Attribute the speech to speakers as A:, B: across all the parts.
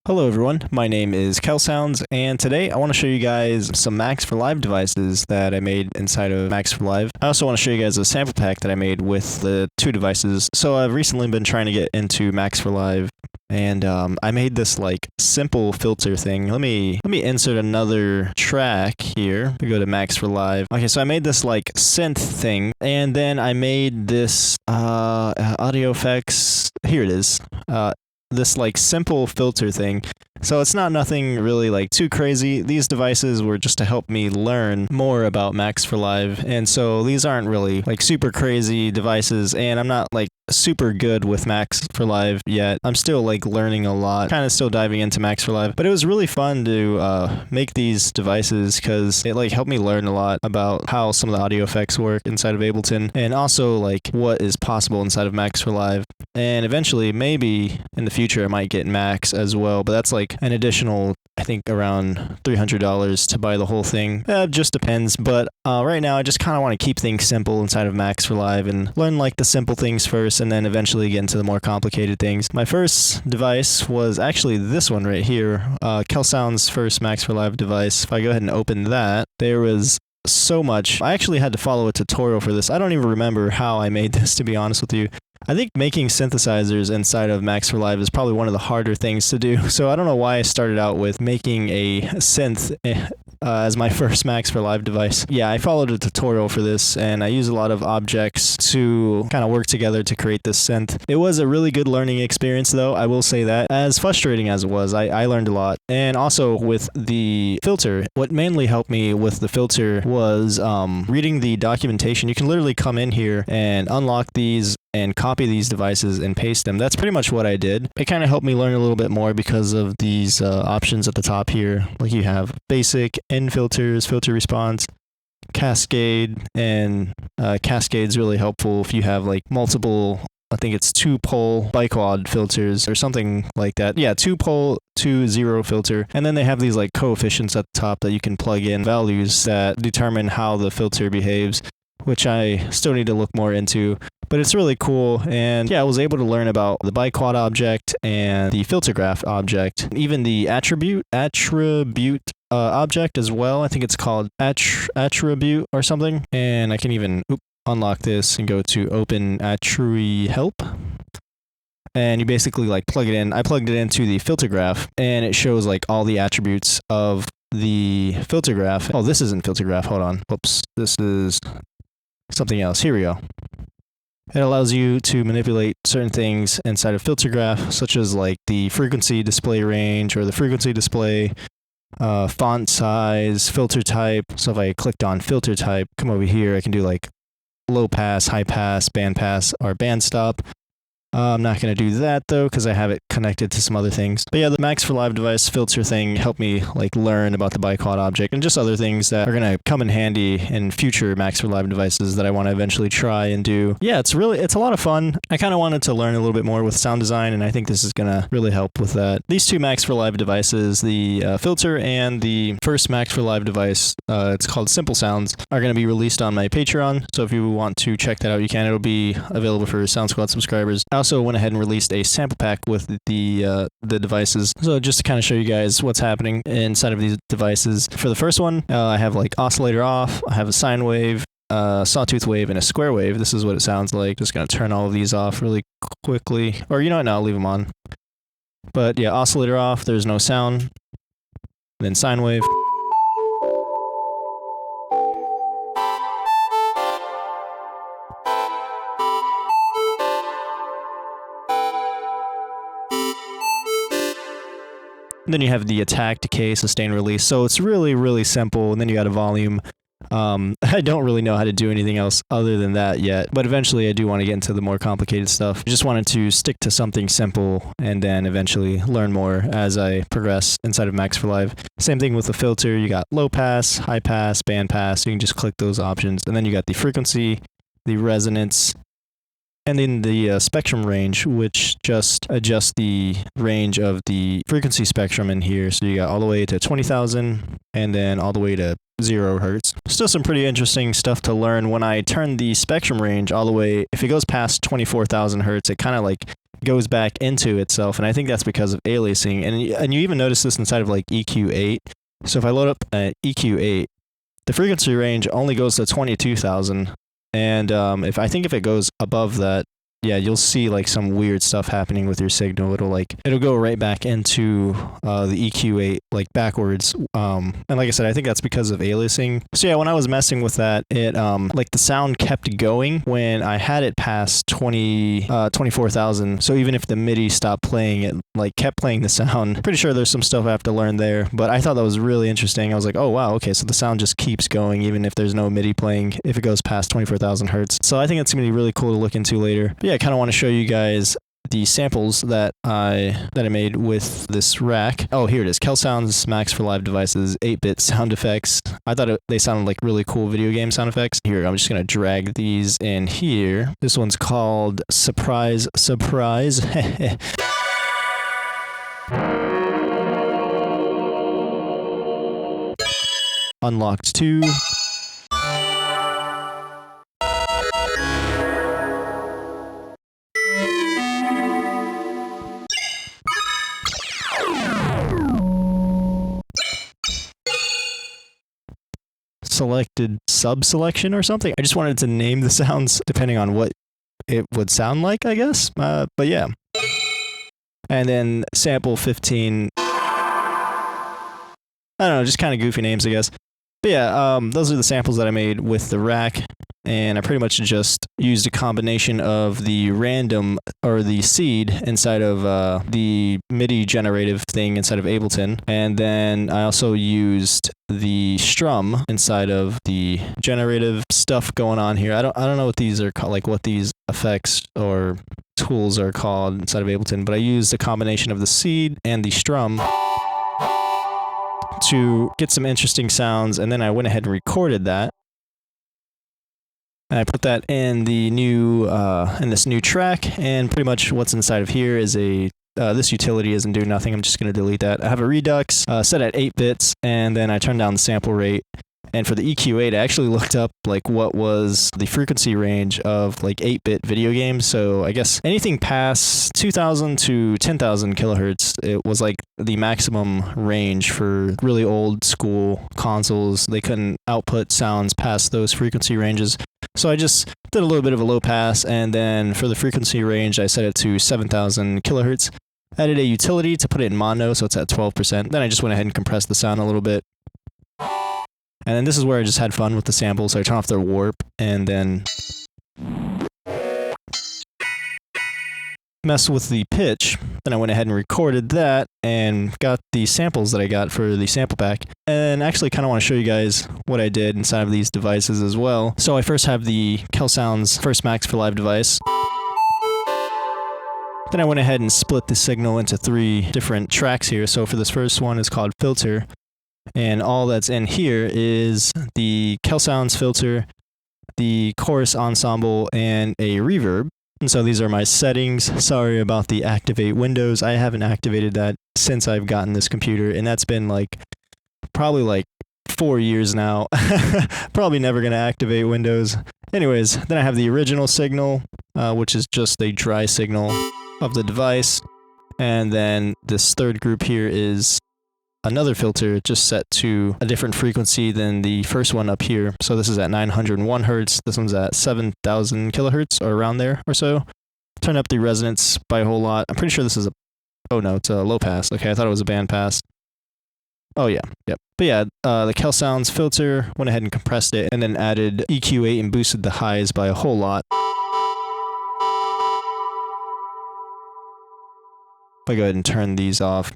A: Hello everyone, my name is KelSounds, and today I want to show you guys some Max4Live devices that I made inside of Max4Live. I also want to show you guys a sample pack that I made with the two devices. So I've recently been trying to get into Max4Live, and I made this like simple filter thing. Let me insert another track here. We go to Max4Live. Okay, so I made this like synth thing, and then I made this audio effects. Here it is. This like simple filter thing. So it's not nothing really like too crazy. These devices were just to help me learn more about Max4Live. And so these aren't really like super crazy devices, and I'm not like super good with Max4Live yet. I'm still like learning a lot, kind of still diving into Max4Live. But it was really fun to make these devices because it like helped me learn a lot about how some of the audio effects work inside of Ableton, and also like what is possible inside of Max4Live. And eventually, maybe in the future, I might get Max as well, but that's like an additional, I think, around $300 to buy the whole thing. It just depends, but right now I just kind of want to keep things simple inside of Max4Live and learn like the simple things first, and then eventually get into the more complicated things. My first device was actually this one right here, KelSounds' first Max4Live device. If I go ahead and open that, there was so much. I actually had to follow a tutorial for this. I don't even remember how I made this, to be honest with you. I think making synthesizers inside of Max4Live is probably one of the harder things to do. So I don't know why I started out with making a synth as my first Max4Live device. Yeah, I followed a tutorial for this, and I used a lot of objects to kind of work together to create this synth. It was a really good learning experience, though, I will say that. As frustrating as it was, I learned a lot. And also with the filter, what mainly helped me with the filter was reading the documentation. You can literally come in here and unlock these and copy these devices and paste them. That's pretty much what I did. It kind of helped me learn a little bit more because of these options at the top here. Like you have basic, end filters, filter response, cascade, and cascade's really helpful if you have like multiple, I think it's 2-pole biquad filters or something like that. Yeah, 2-pole, 2-0 filter. And then they have these like coefficients at the top that you can plug in values that determine how the filter behaves, which I still need to look more into. But it's really cool, and yeah, I was able to learn about the biquad object and the filter graph object, even the attribute object as well. I think it's called attribute or something. And I can even unlock this and go to open attribute help. And you basically like plug it in. I plugged it into the filter graph, and it shows like all the attributes of the filter graph. Oh, this isn't filter graph. Hold on. Whoops. This is something else. Here we go. It allows you to manipulate certain things inside of filter graph, such as like the frequency display range or the frequency display, font size, filter type. So if I clicked on filter type, come over here, I can do like low pass, high pass, or band stop. I'm not going to do that though, because I have it connected to some other things. But yeah, the Max4Live device filter thing helped me like learn about the biquad object and just other things that are going to come in handy in future Max4Live devices that I want to eventually try and do. Yeah, it's a lot of fun. I kind of wanted to learn a little bit more with sound design, and I think this is going to really help with that. These two Max4Live devices, the filter and the first Max4Live device, it's called Simple Sounds, are going to be released on my Patreon. So if you want to check that out, you can. It'll be available for Sound Squad subscribers. I also went ahead and released a sample pack with the devices. So just to kind of show you guys what's happening inside of these devices. For the first one, I have like oscillator off, I have a sine wave, sawtooth wave, and a square wave. This is what it sounds like. Just going to turn all of these off really quickly. Or you know what, no, I'll leave them on. But yeah, oscillator off, there's no sound. Then sine wave. And then you have the attack, decay, sustain, release. So it's really, really simple. And then you got a volume. I don't really know how to do anything else other than that yet, but eventually I do want to get into the more complicated stuff. I just wanted to stick to something simple and then eventually learn more as I progress inside of Max4Live. Same thing with the filter. You got low pass, high pass, band pass. You can just click those options. And then you got the frequency, the resonance, and then the spectrum range, which just adjusts the range of the frequency spectrum in here. So you got all the way to 20,000 and then all the way to 0 hertz. Still some pretty interesting stuff to learn. When I turn the spectrum range all the way, if it goes past 24,000 hertz, it kind of like goes back into itself, and I think that's because of aliasing. And you even notice this inside of like EQ8. So if I load up EQ8, the frequency range only goes to 22,000, and if it goes above that, yeah, you'll see like some weird stuff happening with your signal. It'll go right back into the EQ8 like backwards. And like I said, I think that's because of aliasing. So yeah, when I was messing with that, it like the sound kept going when I had it past 24,000. So even if the MIDI stopped playing, it like kept playing the sound. Pretty sure there's some stuff I have to learn there, but I thought that was really interesting. I was like, oh wow, okay, so the sound just keeps going even if there's no MIDI playing if it goes past 24,000 hertz. So I think it's gonna be really cool to look into later. But yeah, I kind of want to show you guys the samples that I made with this rack. Oh, here it is. Kel Sounds Max4Live devices, 8-bit sound effects. I thought they sounded like really cool video game sound effects. Here, I'm just going to drag these in here. This one's called Surprise Surprise. Unlocked 2. Selected sub-selection or something. I just wanted to name the sounds depending on what it would sound like, I guess. But yeah. And then sample 15. I don't know, just kind of goofy names, I guess. But yeah, those are the samples that I made with the rack, and I pretty much just used a combination of the random, or the seed, inside of the MIDI generative thing inside of Ableton, and then I also used the strum inside of the generative stuff going on here. I don't know what these are called, like what these effects or tools are called inside of Ableton, but I used a combination of the seed and the strum to get some interesting sounds, and then I went ahead and recorded that. And I put that in the new in this new track, and pretty much what's inside of here is a this utility isn't doing nothing. I'm just going to delete that. I have a redux set at 8 bits, and then I turned down the sample rate. And for the EQ8, I actually looked up like what was the frequency range of like 8-bit video games. So I guess anything past 2,000 to 10,000 kilohertz, it was like the maximum range for really old school consoles. They couldn't output sounds past those frequency ranges. So I just did a little bit of a low pass, and then for the frequency range, I set it to 7,000 kilohertz. Added a utility to put it in mono, so it's at 12%. Then I just went ahead and compressed the sound a little bit. And then this is where I just had fun with the samples. So I turn off the warp and then mess with the pitch. Then I went ahead and recorded that and got the samples that I got for the sample pack. And actually kind of want to show you guys what I did inside of these devices as well. So I first have the Kel Sounds first Max4Live device. Then I went ahead and split the signal into 3 different tracks here. So for this first one is called Filter. And all that's in here is the Kel Sounds filter, the chorus ensemble, and a reverb. And so these are my settings. Sorry about the activate windows. I haven't activated that since I've gotten this computer, and that's been like probably like 4 years now. Probably never going to activate Windows. Anyways, then I have the original signal, which is just a dry signal of the device. And then this third group here is another filter just set to a different frequency than the first one up here. So this is at 901 hertz. This one's at 7,000 kilohertz, or around there or so. Turn up the resonance by a whole lot. I'm pretty sure this is a... Oh no, it's a low pass. Okay, I thought it was a band pass. Oh yeah, yep. But yeah, the Kel Sounds filter, went ahead and compressed it, and then added EQ8 and boosted the highs by a whole lot. If I go ahead and turn these off.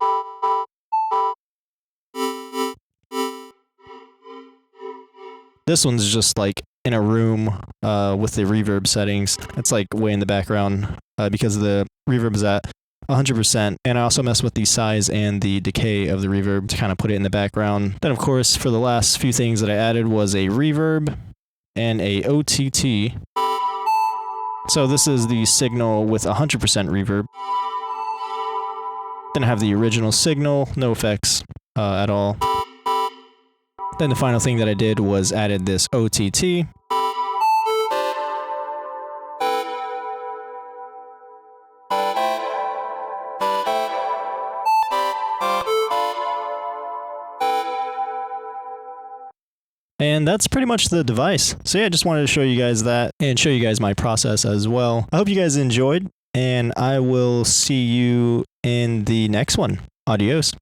A: This one's just like in a room with the reverb settings. It's like way in the background because the reverb is at 100%. And I also mess with the size and the decay of the reverb to kind of put it in the background. Then of course, for the last few things that I added was a reverb and a OTT. So this is the signal with 100% reverb. Then I have the original signal, no effects at all. Then the final thing that I did was added this OTT. And that's pretty much the device. So yeah, I just wanted to show you guys that and show you guys my process as well. I hope you guys enjoyed, and I will see you in the next one. Adios.